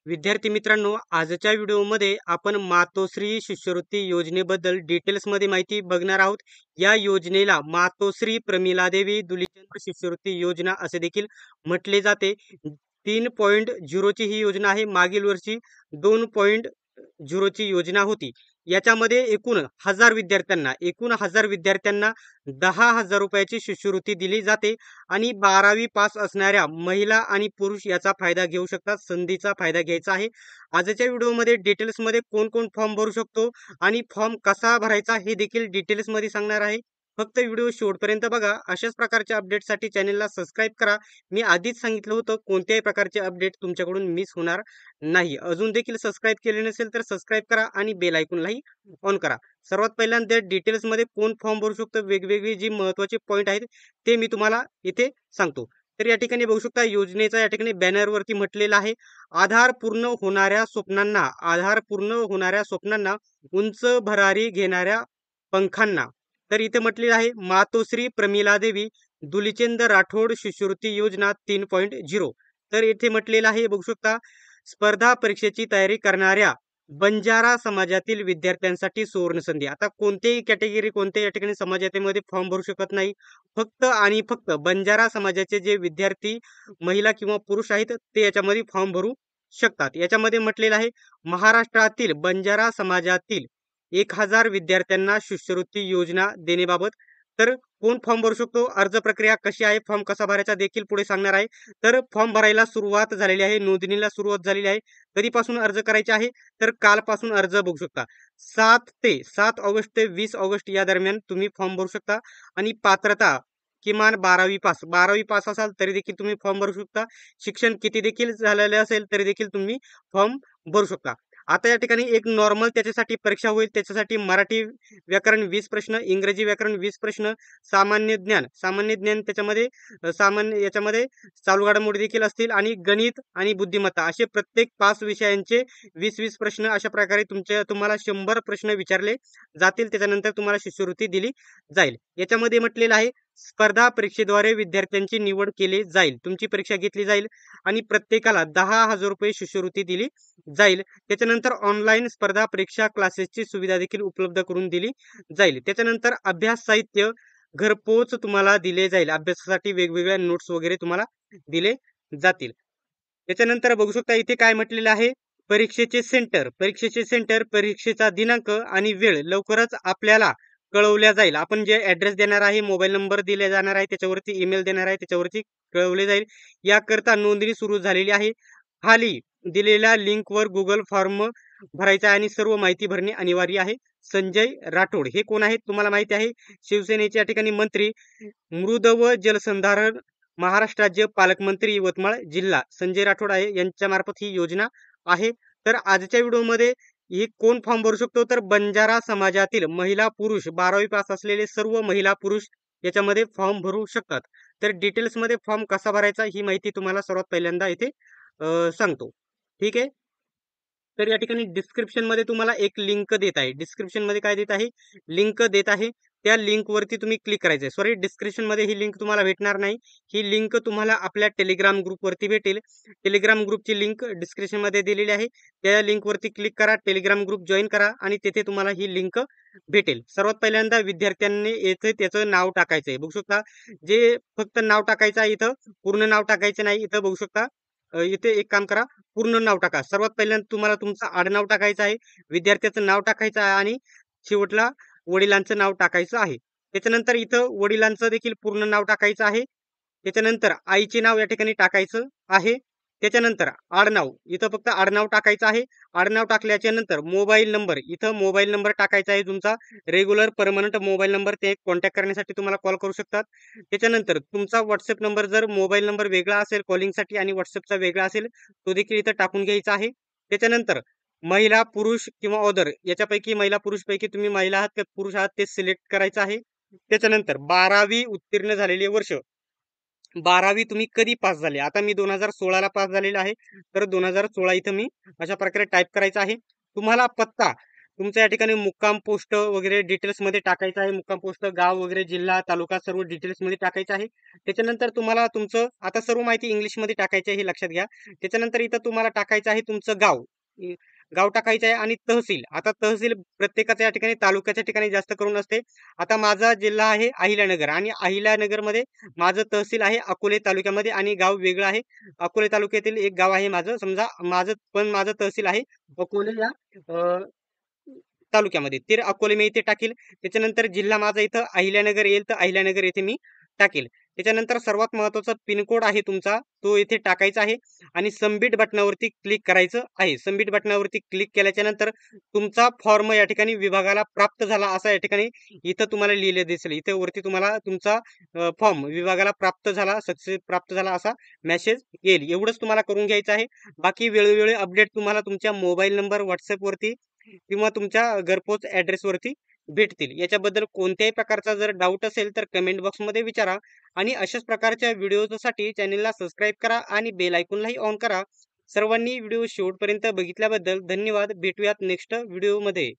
विद्यार्थी मित्रांनो, आजच्या व्हिडिओमध्ये आपण मातोश्री शिष्यवृत्ती योजनेबद्दल डिटेल्समध्ये माहिती बघणार आहोत. या योजनेला मातोश्री प्रमिलादेवी दुलीचंद्र शिष्यवृत्ती योजना असे देखील म्हटले जाते. 3.0 ची ही योजना आहे. मागील वर्षी 2.0 ची योजना होती. याच्यामध्ये एकूण 1000 विद्यार्थ्यांना 10,000 रुपयाची शिष्यवृत्ती दिली जाते आणि 12वी पास असणाऱ्या महिला आणि पुरुष याचा फायदा घेऊ शकतात. संधीचा फायदा घ्यायचा आहे. आजच्या व्हिडिओमध्ये डिटेल्समध्ये कोण कोण फॉर्म भरू शकतो आणि फॉर्म कसा भरायचा हे देखील डिटेल्समध्ये सांगणार आहे. फक्त व्हिडिओ शेवटपर्यंत बघा. अशाच प्रकारच्या अपडेटसाठी चॅनलला सबस्क्राईब करा. मी आधीच सांगितलं होतं कोणत्याही प्रकारचे अपडेट तुमच्याकडून मिस होणार नाही. अजून देखील सबस्क्राईब केले नसेल तर सबस्क्राईब करा आणि बेल आयकॉनलाही ऑन करा. सर्वात पहिल्यांदा डिटेल्समध्ये कोण फॉर्म भरू शकतो, वेगवेगळी जी महत्त्वाचे पॉईंट आहेत ते मी तुम्हाला इथे सांगतो. तर या ठिकाणी बघू शकता योजनेचा या ठिकाणी बॅनरवरती म्हटलेलं आहे, आधार पूर्ण होणाऱ्या स्वप्नांना उंच भरारी घेणाऱ्या पंखांना. तर इथे म्हटलेलं आहे मातोश्री प्रमिलादेवी दुलीचंद राठोड शिष्यवृत्ती योजना 3.0. तर इथे म्हटलेलं आहे बघू शकता, स्पर्धा परीक्षेची तयारी करणाऱ्या बंजारा समाजातील विद्यार्थ्यांसाठी सुवर्ण संधी. आता कोणतेही कॅटेगरी कोणत्याही या ठिकाणी समाजामध्ये फॉर्म भरू शकत नाही. फक्त आणि फक्त बंजारा समाजाचे जे विद्यार्थी महिला किंवा पुरुष आहेत ते याच्यामध्ये फॉर्म भरू शकतात. याच्यामध्ये म्हटलेलं आहे महाराष्ट्रातील बंजारा समाजातील 1000 विद्यार्थ्यांना शिष्यवृत्ती योजना देण्याबाबत. तर कोण फॉर्म भरू शकतो, अर्ज प्रक्रिया कशी आहे, फॉर्म कसा भरायचा देखील पुढे सांगणार आहे. तर फॉर्म भरायला सुरुवात झालेली आहे, नोंदणीला सुरुवात झालेली आहे. कधीपासून अर्ज करायचे आहे तर कालपासून अर्ज बघू शकता. 7 ऑगस्ट ते 20 ऑगस्ट या दरम्यान तुम्ही फॉर्म भरू शकता. आणि पात्रता किमान 12वी पास असाल तरी देखील तुम्ही फॉर्म भरू शकता. शिक्षण किती देखील झालेले असेल तरी देखील तुम्ही फॉर्म भरू शकता. आता या ठिकाणी एक नॉर्मल त्याच्यासाठी परीक्षा होईल. त्याच्यासाठी मराठी व्याकरण 20 प्रश्न, इंग्रजी व्याकरण 20 प्रश्न, सामान्य ज्ञान त्याच्यामध्ये सामान्य याच्यामध्ये चालू घडामोडी देखील असतील आणि गणित आणि बुद्धिमत्ता असे प्रत्येक 5 विषयांचे 20-20 प्रश्न अशा प्रकारे तुम्हाला 100 प्रश्न विचारले जातील. त्याच्यानंतर तुम्हाला शिष्यवृत्ती दिली जाईल. याच्यामध्ये म्हटलेलं आहे स्पर्धा परीक्षेद्वारे विद्यार्थ्यांची निवड केली जाईल. तुमची परीक्षा घेतली जाईल आणि प्रत्येकाला 10,000 रुपये शिष्यवृत्ती दिली जाईल. त्याच्यानंतर ऑनलाईन स्पर्धा परीक्षा क्लासेसची सुविधा देखील उपलब्ध करून दिली जाईल. त्याच्यानंतर अभ्यास साहित्य घरपोच तुम्हाला दिले जाईल. अभ्यासासाठी वेगवेगळ्या नोट्स वगैरे तुम्हाला दिले जातील. त्याच्यानंतर बघू शकता इथे काय म्हटलेलं आहे, परीक्षेचे सेंटर परीक्षेचा दिनांक आणि वेळ लवकरच आपल्याला कळवल्या जाईल. आपण जे ऍड्रेस देणार आहे, मोबाईल नंबर दिला जाणार आहे, त्याच्यावरती ईमेल देणार आहे, त्याच्यावरती कळवले जाईल. याकरता नोंदणी सुरू झालेली आहे. खाली दिलेल्या लिंकवर गुगल फॉर्म भरायचा आणि सर्व माहिती भरणे अनिवार्य आहे. संजय राठोड हे कोण आहेत तुम्हाला माहिती आहे, शिवसेनेचे या ठिकाणी मंत्री, मृद व जलसंधारण महाराष्ट्र राज्य पालकमंत्री यवतमाळ जिल्हा संजय राठोड आहे. यांच्या मार्फत ही योजना आहे. तर आजच्या व्हिडिओमध्ये ही कोण फॉर्म भरू शकतो, तर बंजारा समाजातील महिला पुरुष 12वी पास असलेले सर्व महिला पुरुष याच्यामध्ये फॉर्म भरू शकतात. तर डिटेल्समध्ये फॉर्म कसा भरायचा ही माहिती तुम्हाला सर्वात पहिल्यांदा इथे सांगतो. ठीक आहे. तर या ठिकाणी डिस्क्रिप्शन मध्ये तुम्हाला एक लिंक देत आहे. डिस्क्रिप्शन मध्ये काय देत आहे, लिंक देत आहे. त्या लिंक वरती तुम्ही क्लिक करायचं आहे. सॉरी, डिस्क्रिप्शन मध्ये ही लिंक तुम्हाला भेटणार नाही. ही लिंक तुम्हाला आपल्या टेलिग्राम ग्रुप वरती भेटेल. टेलिग्राम ग्रुपची लिंक डिस्क्रिप्शन मध्ये दिलेली आहे. त्या लिंक वरती क्लिक करा, टेलिग्राम ग्रुप जॉईन करा आणि तेथे तुम्हाला ही लिंक भेटेल. सर्वात पहिल्यांदा विद्यार्थ्यांनी येथे त्याचं नाव टाकायचं आहे. बघू शकता, जे फक्त नाव टाकायचं आहे, इथं पूर्ण नाव टाकायचं नाही. इथं बघू शकता, इथे एक काम करा, पूर्ण नाव टाका. सर्वात पहिल्यांदा तुम्हाला तुमचं आडनाव टाकायचं आहे, विद्यार्थ्याचं नाव टाकायचं आहे आणि शेवटला वडिलांचं नाव टाकायचं आहे. त्याच्यानंतर इथं वडिलांचं देखील पूर्ण नाव टाकायचं आहे. त्याच्यानंतर आईचे नाव या ठिकाणी टाकायचं आहे. त्याच्यानंतर आडनाव, इथं फक्त आडनाव टाकायचं आहे. आडनाव टाकल्याच्या नंतर मोबाईल नंबर, इथं मोबाईल नंबर टाकायचा आहे तुमचा रेग्युलर परमनंट मोबाईल नंबर. ते कॉन्टॅक्ट करण्यासाठी तुम्हाला कॉल करू शकतात. त्याच्यानंतर तुमचा व्हॉट्सअप नंबर, जर मोबाईल नंबर वेगळा असेल कॉलिंगसाठी आणि व्हॉट्सअपचा वेगळा असेल तो देखील इथं टाकून घ्यायचा आहे. त्याच्यानंतर महिला पुरुष किंवा अदर याच्यापैकी महिला पुरुष पैकी तुम्ही महिला आहात का पुरुष आहात ते सिलेक्ट करायचं आहे. त्याच्यानंतर 12वी उत्तीर्ण झालेले वर्ष, 12वी तुम्ही कधी पास झाले. आता मी 2016 पास झालेला आहे, तर 2016 इथं मी अशा प्रकारे टाईप करायचा आहे. तुम्हाला पत्ता तुमचं या ठिकाणी मुक्काम पोस्ट वगैरे डिटेल्समध्ये टाकायचं आहे. मुक्काम पोस्ट, गाव वगैरे, जिल्हा, तालुका सर्व डिटेल्समध्ये टाकायचं आहे. त्याच्यानंतर तुम्हाला तुमचं आता सर्व माहिती इंग्लिशमध्ये टाकायची आहे, हे लक्षात घ्या. त्याच्यानंतर इथं तुम्हाला टाकायचं आहे तुमचं गाव. गाव टाकायचं आहे आणि तहसील. आता तहसील प्रत्येकाच्या या ठिकाणी तालुक्याच्या ठिकाणी जास्त करून असते. आता माझा जिल्हा आहे अहिल्यानगर आणि अहिल्यानगरमध्ये माझं तहसील आहे अकोले तालुक्यामध्ये आणि गाव वेगळं आहे. अकोले तालुक्यातील एक गाव आहे माझं. समजा माझं तहसील आहे अकोले या तालुक्यामध्ये. तर अकोले मी इथे टाकील. त्याच्यानंतर जिल्हा माझा इथं अहिल्यानगर येईल, तर अहिल्यानगर येथे मी टाकेल. त्याच्यानंतर सर्वात महत्त्वाचा पिनकोड आहे तुमचा, तो इथे टाकायचा आहे आणि सबमिट बटनावरती क्लिक करायचं आहे. सबमिट बटनावरती क्लिक केल्याच्या नंतर तुमचा फॉर्म या ठिकाणी विभागाला प्राप्त झाला असा या ठिकाणी इथं तुम्हाला लिहिलं दिसेल. इथे वरती तुम्हाला तुमचा फॉर्म विभागाला प्राप्त झाला, सक्सेस प्राप्त झाला असा मेसेज येईल. एवढंच तुम्हाला करून घ्यायचं आहे. बाकी वेळोवेळी अपडेट तुम्हाला तुमच्या मोबाईल नंबर WhatsAppवरती किंवा तुमच्या घरपोच ॲड्रेसवरती भेटतील. याच्याबद्दल कोणत्याही प्रकारचा जर डाऊट असेल तर कमेंट बॉक्समध्ये विचारा आणि अशाच प्रकारच्या व्हिडिओसाठी चॅनलला सबस्क्राईब करा आणि बेल आयकॉनलाही ऑन करा. सर्वांनी व्हिडिओ शेवटपर्यंत बघितल्याबद्दल धन्यवाद. भेटूयात नेक्स्ट व्हिडिओमध्ये.